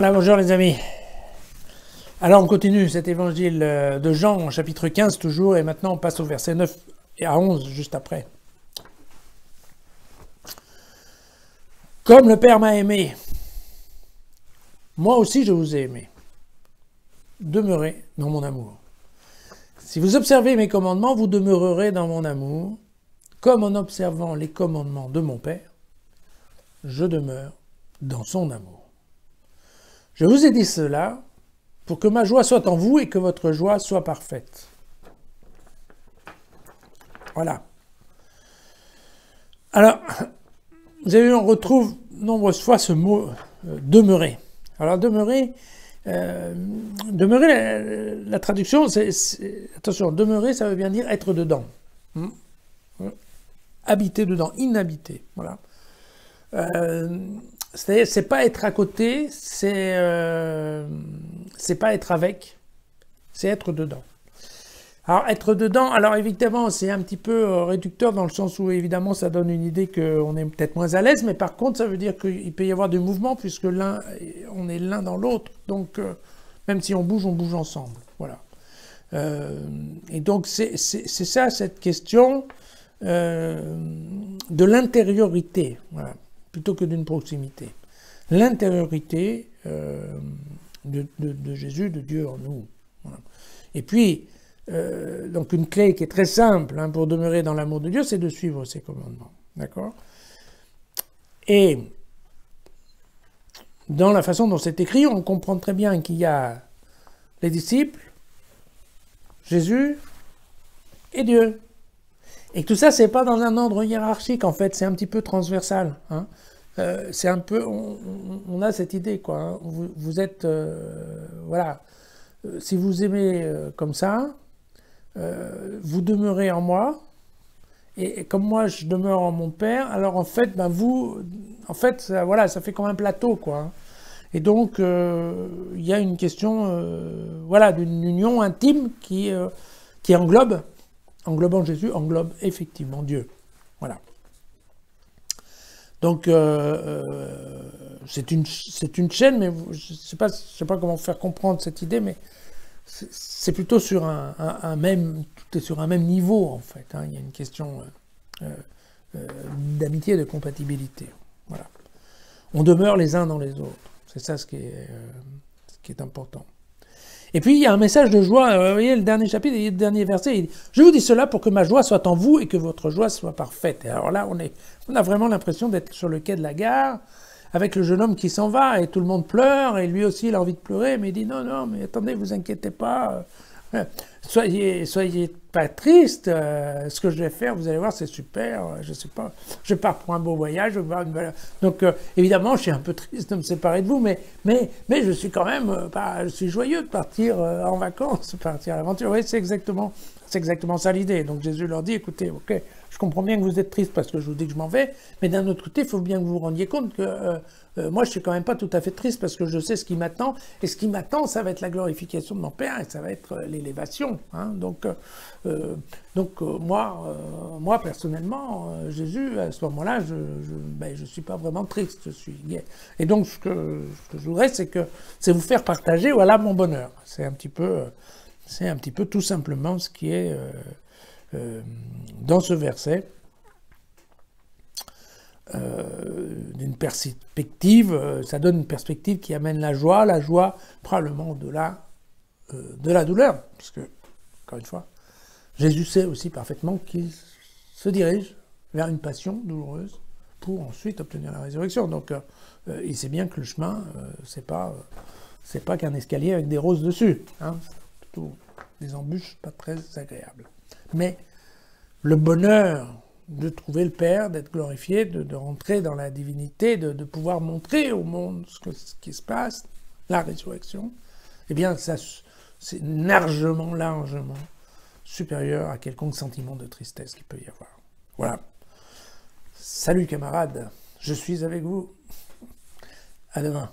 Voilà, bonjour les amis. Alors on continue cet évangile de Jean, chapitre 15 toujours, et maintenant on passe au verset 9 et à 11 juste après. Comme le Père m'a aimé, moi aussi je vous ai aimé. Demeurez dans mon amour. Si vous observez mes commandements, vous demeurerez dans mon amour, comme en observant les commandements de mon Père, je demeure dans son amour. Je vous ai dit cela pour que ma joie soit en vous et que votre joie soit parfaite. Voilà. Alors, vous avez vu, on retrouve nombreuses fois ce mot demeurer. Alors, demeurer, la traduction, attention, demeurer, ça veut bien dire être dedans. Habiter dedans, inhabiter. Voilà. C'est-à-dire, c'est pas être à côté, c'est pas être avec, c'est être dedans. Alors, être dedans, alors évidemment, c'est un petit peu réducteur dans le sens où, évidemment, ça donne une idée qu'on est peut-être moins à l'aise, mais par contre, ça veut dire qu'il peut y avoir du mouvement, puisque on est l'un dans l'autre. Donc, même si on bouge ensemble. Voilà. Et donc, c'est ça, cette question de l'intériorité. Voilà. Plutôt que d'une proximité. L'intériorité de Jésus, de Dieu en nous. Voilà. Et puis, donc une clé qui est très simple pour demeurer dans l'amour de Dieu, c'est de suivre ses commandements. D'accord ? Et dans la façon dont c'est écrit, on comprend très bien qu'il y a les disciples, Jésus et Dieu. Et que tout ça, c'est pas dans un ordre hiérarchique, en fait, c'est un petit peu transversal. C'est un peu, on a cette idée, quoi. Hein. Vous êtes, voilà, si vous aimez comme ça, vous demeurez en moi, et comme moi je demeure en mon Père, alors en fait, ça, voilà, ça fait comme un plateau, quoi. Hein. Et donc, il y a une question, voilà, d'une union intime qui englobant Jésus, englobe effectivement Dieu. Voilà. Donc, c'est une chaîne, mais je sais pas comment faire comprendre cette idée, mais c'est plutôt sur un même, tout est sur un même niveau, en fait. Hein. Il y a une question d'amitié, de compatibilité. Voilà. On demeure les uns dans les autres. C'est ça ce qui est important. Et puis, il y a un message de joie. Vous voyez, le dernier chapitre, le dernier verset, il dit « Je vous dis cela pour que ma joie soit en vous et que votre joie soit parfaite. » Et alors là, on a vraiment l'impression d'être sur le quai de la gare, avec le jeune homme qui s'en va, et tout le monde pleure, et lui aussi, il a envie de pleurer, mais il dit « Non, non, mais attendez, vous inquiétez pas. Soyez pas triste. Ce que je vais faire, vous allez voir, c'est super. Je sais pas, je pars pour un beau voyage. Donc, évidemment, je suis un peu triste de me séparer de vous, mais je suis quand même, je suis joyeux de partir en vacances, partir à l'aventure. Oui, c'est exactement ça l'idée. Donc, Jésus leur dit, écoutez, ok, je comprends bien que vous êtes triste parce que je vous dis que je m'en vais, mais d'un autre côté, il faut bien que vous vous rendiez compte que moi, je suis quand même pas tout à fait triste parce que je sais ce qui m'attend, et ce qui m'attend, ça va être la glorification de mon Père, et ça va être l'élévation. Hein. Donc, moi, personnellement, Jésus, à ce moment-là, je suis pas vraiment triste, je suis gai. Et donc, ce que je voudrais, c'est vous faire partager, voilà, mon bonheur. C'est un petit peu tout simplement ce qui est dans ce verset. D'une perspective, ça donne une perspective qui amène la joie probablement de la douleur, parce que, encore une fois, Jésus sait aussi parfaitement qu'il se dirige vers une passion douloureuse pour ensuite obtenir la résurrection. Donc, il sait bien que le chemin, c'est pas qu'un escalier avec des roses dessus, hein, c'est plutôt des embûches pas très agréables. Mais le bonheur de trouver le Père, d'être glorifié, de rentrer dans la divinité, de pouvoir montrer au monde ce qui se passe, la résurrection, eh bien, ça, c'est largement supérieur à quelconque sentiment de tristesse qu'il peut y avoir. Voilà. Salut camarades, je suis avec vous. À demain.